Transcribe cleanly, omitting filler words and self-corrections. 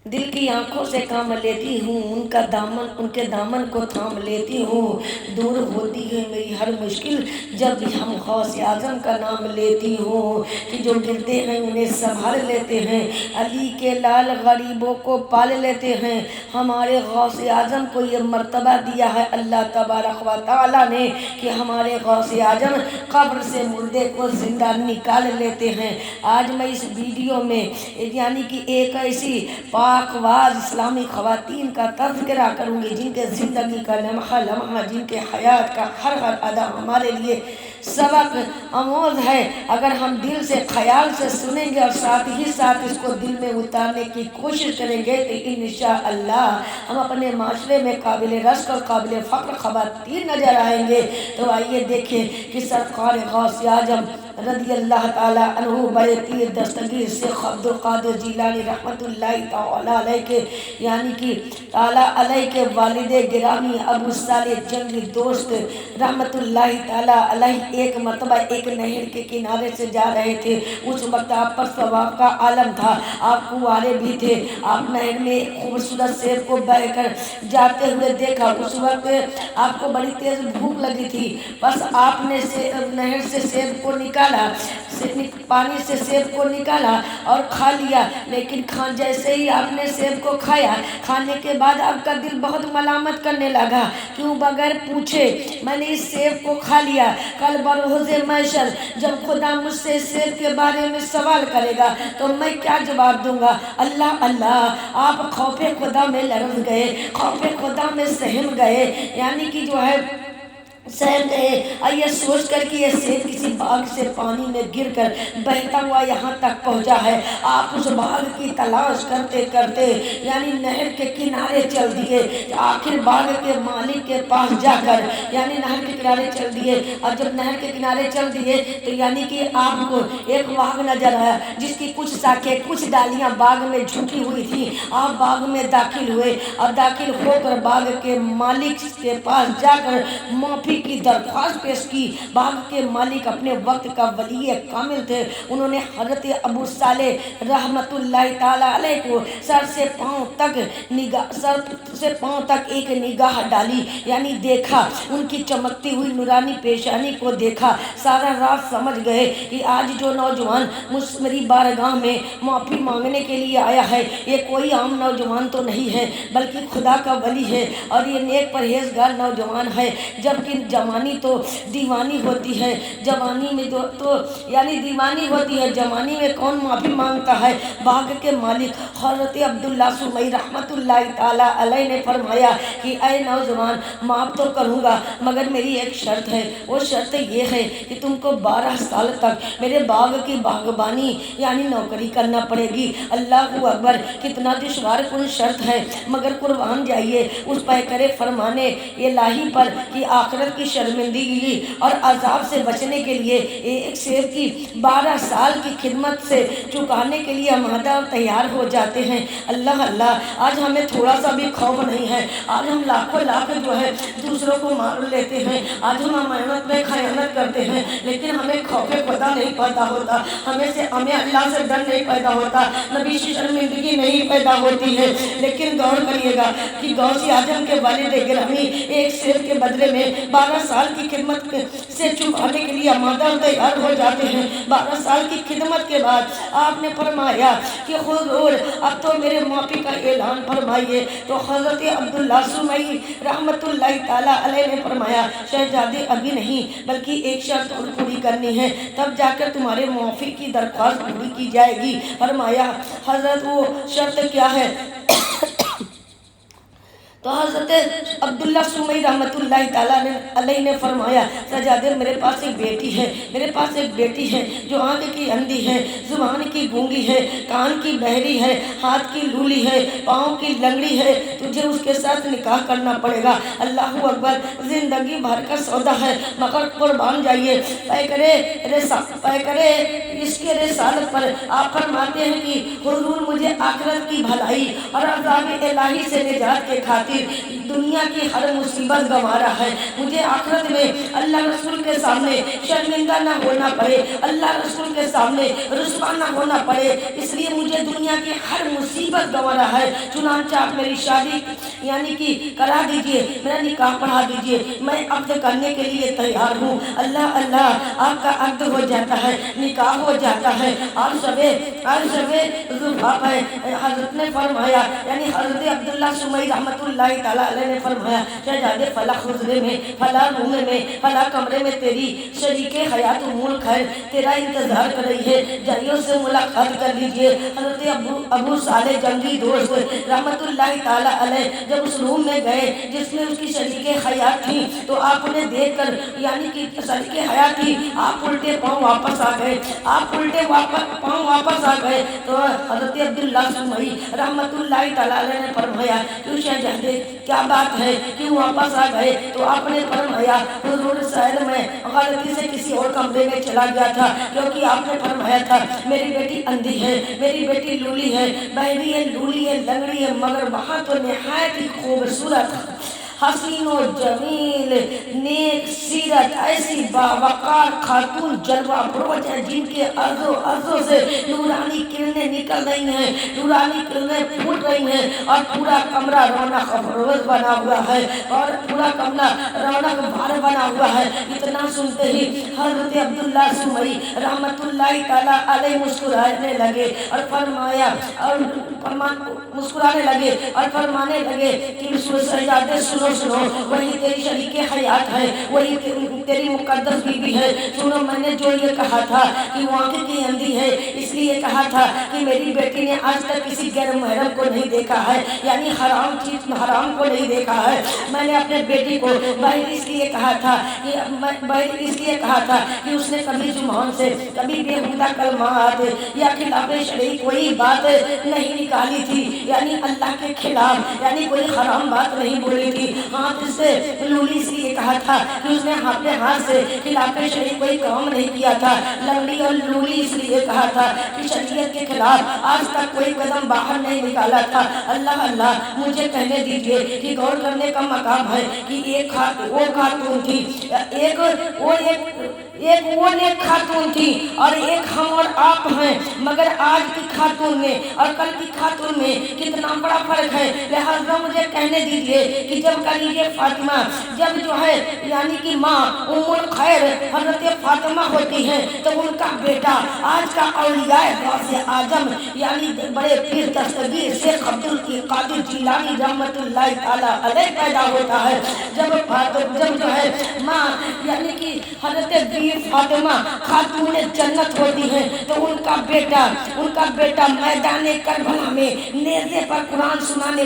دل کی آنکھوں سے کام لیتی ہوں، ان کے دامن کو تھام لیتی ہوں، دور ہوتی ہے میری ہر مشکل جب بھی ہم غوث اعظم کا نام لیتی ہوں، کہ جو گرتے ہیں انہیں سنبھال لیتے ہیں، علی کے لال غریبوں کو پال لیتے ہیں۔ ہمارے غوث اعظم کو یہ مرتبہ دیا ہے اللہ تبارک و تعالیٰ نے کہ ہمارے غوث اعظم قبر سے مردے کو زندہ نکال لیتے ہیں۔ آج میں اس ویڈیو میں یعنی کہ ایک ایسی پاک باز اسلامی خواتین کا تذکرہ کروں گی جن کے زندگی کا لمحہ لمحہ، جن کے حیات کا ہر ہر ادا ہمارے لیے سبق آموز ہے۔ اگر ہم دل سے خیال سے سنیں گے اور ساتھ ہی ساتھ اس کو دل میں اتارنے کی کوشش کریں گے تو انشاءاللہ ہم اپنے معاشرے میں قابل رشک اور قابل فخر خواتین نظر آئیں گے۔ تو آئیے دیکھیں کہ سرکار غوث اعظم رضی اللہ تعالیٰ عنہ بڑے پیر دستگیر شیخ عبد القادر جیلانی رحمۃ اللہ تعالیٰ علیہ کے یعنی کہ تعالیٰ علیہ کے والد گرامی ابو صالح جنگی دوست رحمۃ اللہ تعالیٰ علیہ ایک مرتبہ ایک نہر کے کنارے سے جا رہے تھے۔ اس وقت آپ پر ثواب کا عالم تھا، آپ کنوارے بھی تھے۔ آپ نہر میں ایک خوبصورت سیب کو بہہ کر جاتے ہوئے دیکھا۔ اس وقت آپ کو بڑی تیز بھوک لگی تھی، بس آپ نے نہر سے سیب کو نکالا، پانی سے سیب کو نکالا اور کھا لیا۔ لیکن جیسے ہی آپ نے سیب کو کھایا، کھانے کے بعد آپ کا دل بہت ملامت کرنے لگا، کیوں بغیر پوچھے میں نے اس سیب کو کھا لیا۔ کل بروز محشر جب خدا مجھ سے اس سیب کے بارے میں سوال کرے گا تو میں کیا جواب دوں گا؟ اللہ اللہ، آپ خوف خدا میں لرز گئے، خوف خدا میں سہم گئے، یعنی کہ جو ہے سہم گئے، اور یہ سوچ کر کہ یہ سیب کسی باغ سے پانی میں گر کر بہتا ہوا یہاں تک پہنچا ہے۔ آپ اس باغ کی تلاش کرتے کرتے یعنی نہر کے کنارے چل دیے، آخر باغ کے مالک کے پاس جا کر یعنی نہر کے کنارے چل دیے۔ اور جب نہر کے کنارے چل دیے تو یعنی کہ آپ کو ایک باغ نظر آیا جس کی کچھ شاخیں کچھ ڈالیاں باغ میں جھکی ہوئی تھی۔ آپ باغ میں داخل ہوئے اور داخل ہو کر باغ کے مالک کے پاس جا کر معافی کی درخواست پیش کی۔ باغ کے مالک اپنے وقت کا ولی کامل تھے، انہوں نے حضرت ابو صالح رحمۃ اللہ تعالیٰ علیہ کو سر سے پاؤں تک ایک نگاہ ڈالی، یعنی دیکھا، ان کی چمکتی ہوئی نورانی پیشانی کو دیکھا۔ سارا راز سمجھ گئے کہ آج جو نوجوان میری بارگاہ میں معافی مانگنے کے لیے آیا ہے یہ کوئی عام نوجوان تو نہیں ہے بلکہ خدا کا ولی ہے، اور یہ نیک پرہیزگار نوجوان ہے۔ جبکہ جوانی تو دیوانی ہوتی ہے، جوانی میں تو یعنی دیوانی ہوتی ہے، جوانی میں کون معافی مانگتا ہے؟ باغ کے مالک حضرت عبداللہ سمی رحمۃ اللہ تعالیٰ علیہ نے فرمایا کہ اے نوجوان، معاف تو کروں گا مگر میری ایک شرط ہے۔ وہ شرط یہ ہے کہ تم کو 12 سال تک میرے باغ کی باغبانی یعنی نوکری کرنا پڑے گی۔ اللہ اکبر، کتنا دشوار کن شرط ہے، مگر قربان جائیے اس پیکر فرمانے الہی پر کہ آخرت کی شرمندگی اور عذاب سے بچنے کے لیے ایک سیب کی 12 سال کی خدمت سے چکانے کے لیے آمادہ اور تیار ہو جاتے ہیں۔ اللہ اللہ، آج ہمیں تھوڑا سا بھی خوف نہیں ہے، آج ہم لاکھوں لاکھ جو ہے دوسروں کو مار لیتے ہیں، آج ہم امانت میں خیانت کرتے ہیں، لیکن ہمیں خوف خدا نہیں پیدا ہوتا، ہمیں اللہ سے ڈر نہیں پیدا ہوتا، نبی سے شرمندگی نہیں پیدا ہوتی ہے۔ لیکن غور کریے گا کہ غوث اعظم کے والد گرامی ایک سیب کے بدلے میں 12 سال کی خدمت سے چکانے کے لیے آمادہ اور تیار ہو جاتے ہیں۔ 12 سال کی خدمت کے بعد آپ نے فرمایا کہ حضور اب تو میرے معافی کا اعلان فرمائیے۔ تو حضرت عبداللہ سمی رحمۃ اللہ تعالیٰ علیہ نے فرمایا شہزادے ابھی نہیں بلکہ ایک شرط اور پوری کرنی ہے، تب جا کر تمہارے معافی کی درخواست پوری کی جائے گی۔ فرمایا حضرت وہ شرط کیا ہے؟ تو حضرت عبداللہ سمی رحمۃ اللہ تعالیٰ علیہ نے فرمایا شہزادے میرے پاس ایک بیٹی ہے جو آنکھ کی اندھی ہے، زبان کی گونگی ہے، کان کی بہری ہے، ہاتھ کی لولی ہے، پاؤں کی لنگڑی ہے، تجھے اس کے ساتھ نکاح کرنا پڑے گا۔ اللہ اکبر، زندگی بھر کا سودا ہے مگر قربان جائیے پیکرے اس کے رسالت پر آپ فرماتے ہیں کہ حضور مجھے آخرت کی بھلائی اور عذاب الہی سے نجات کے خاطر خاطر دنیا کی ہر مصیبت گوارا ہے، مجھے آخرت میں اللہ رسول کے سامنے شرمندہ نہ ہونا پڑے، اللہ رسول کے سامنے رسوا نہ ہونا پڑے، اس لیے مجھے دنیا کی ہر مصیبت گوارا ہے۔ چنانچہ آپ میری شادی یعنی کہ کرا دیجئے، میرا نکاح پڑھا دیجئے، میں عقد کرنے کے لیے تیار ہوں۔ اللہ اللہ، آپ کا عقد ہو جاتا ہے، نکاح ہو جاتا ہے، اور حضرت نے فرمایا، یعنی حضرت عبداللہ سمئی رحمت اللہ تعالیٰ علیہ نے فرمایا، شہزادے فلاں حجرے میں، فلاں روم میں، فلاں کمرے میں تیری شریک حیات ملک ہے، تیرا انتظار کر رہی ہے، جائیے اس سے ملاقات کر لیجئے۔ حضرت ابو صالح جنگی دوست رحمت اللہ تعالیٰ علیہ جب اس روم میں گئے جس میں اس کی شریک حیات تھی، تو آپ انہیں دیکھ کر یعنی کہ شریک حیات تھی، آپ الٹے پاؤں واپس آ گئے، آپ الٹے پاؤں واپس آ گئے۔ تو حضرت عبداللہ سمئی رحمت اللہ تعالیٰ علیہ نے فرمایا، کیوں شہزادے کیا بات ہے، کیوں واپس آ گئے؟ تو آپ نے فرمایا، حضور شہر میں غلطی سے کسی اور کمرے میں چلا گیا تھا، کیونکہ آپ نے فرمایا تھا میری بیٹی اندھی ہے، میری بیٹی لولی ہے، بہری ہے، لولی ہے، لنگڑی ہے، مگر وہاں تو نہایت ہی خوبصورت حسین و جمیل نیک سیرت ایسی باوقار خاتون جلوہ فروز ہے، جن کے عرضوں سے نورانی کرنیں نکل رہی ہیں، نورانی کرنیں پھوٹ رہی ہیں، اور پورا کمرہ رونق افروز بنا ہوا ہے، اور پورا کمرہ رونق بھار بنا ہوا ہے۔ اتنا سنتے ہی حضرت عبداللہ سمئی رحمت اللہ تعالیٰ علیہ مسکرانے لگے اور فرمانے لگے کہ شہزادے سنو، وہی تیری شریک حیات ہے، وہی تیری مقدس بیوی ہے۔ سنو، میں نے جو یہ کہا تھا کہ وہ آنکھ کی اندھی ہے، اس لیے کہا تھا کہ میری بیٹی نے آج تک کسی غیر محرم کو نہیں دیکھا ہے، یعنی حرام کو نہیں دیکھا ہے۔ میں نے اپنے بیٹی کو بہر اس لیے کہا تھا کہ اس نے کبھی زبان سے کبھی بےہودہ کلمات یا خلاف شرعی کوئی بات نہیں نکالی تھی، یعنی اللہ کے خلاف یعنی کوئی حرام بات نہیں بولی تھی۔ ہاتھ سے لولی اس لیے کہا تھا کہ اس نے اپنے ہاتھ سے خلاف شرعی کوئی کام نہیں کیا تھا۔ لنگڑی اور لولی اس لیے کہا تھا کہ شریعت کے خلاف آج تک کوئی قدم باہر نہیں نکالا تھا۔ اللہ اللہ، مجھے کہنے دیجئے کہ غور کرنے کا مقام ہے کہ ایک وہ خاتون تھی، ایک وہ نیک خاتون تھی اور ایک ہم اور آپ ہیں، مگر آج کی خاتون میں اور کل کی خاتون میں کتنا بڑا فرق ہے۔ لہذا مجھے کہنے دیجئے کہ جب خدیجہ فاطمہ جب جو ہے یعنی کہ ماں ام الخیر حضرت فاطمہ ہوتی ہیں، تو ان کا بیٹا آج کا اولیاء غوث اعظم یعنی بڑے پیر دستگیر شیخ عبد القادر جیلانی رحمت اللہ تعالیٰ علیہ پیدا ہوتا ہے۔ جب جو ہے ماں یعنی کہ حضرت فاطمہ خاتون جنت ہوتی ہیں، تو ان کا بیٹا میدان کربلا میں نیزے پر قرآن سنانے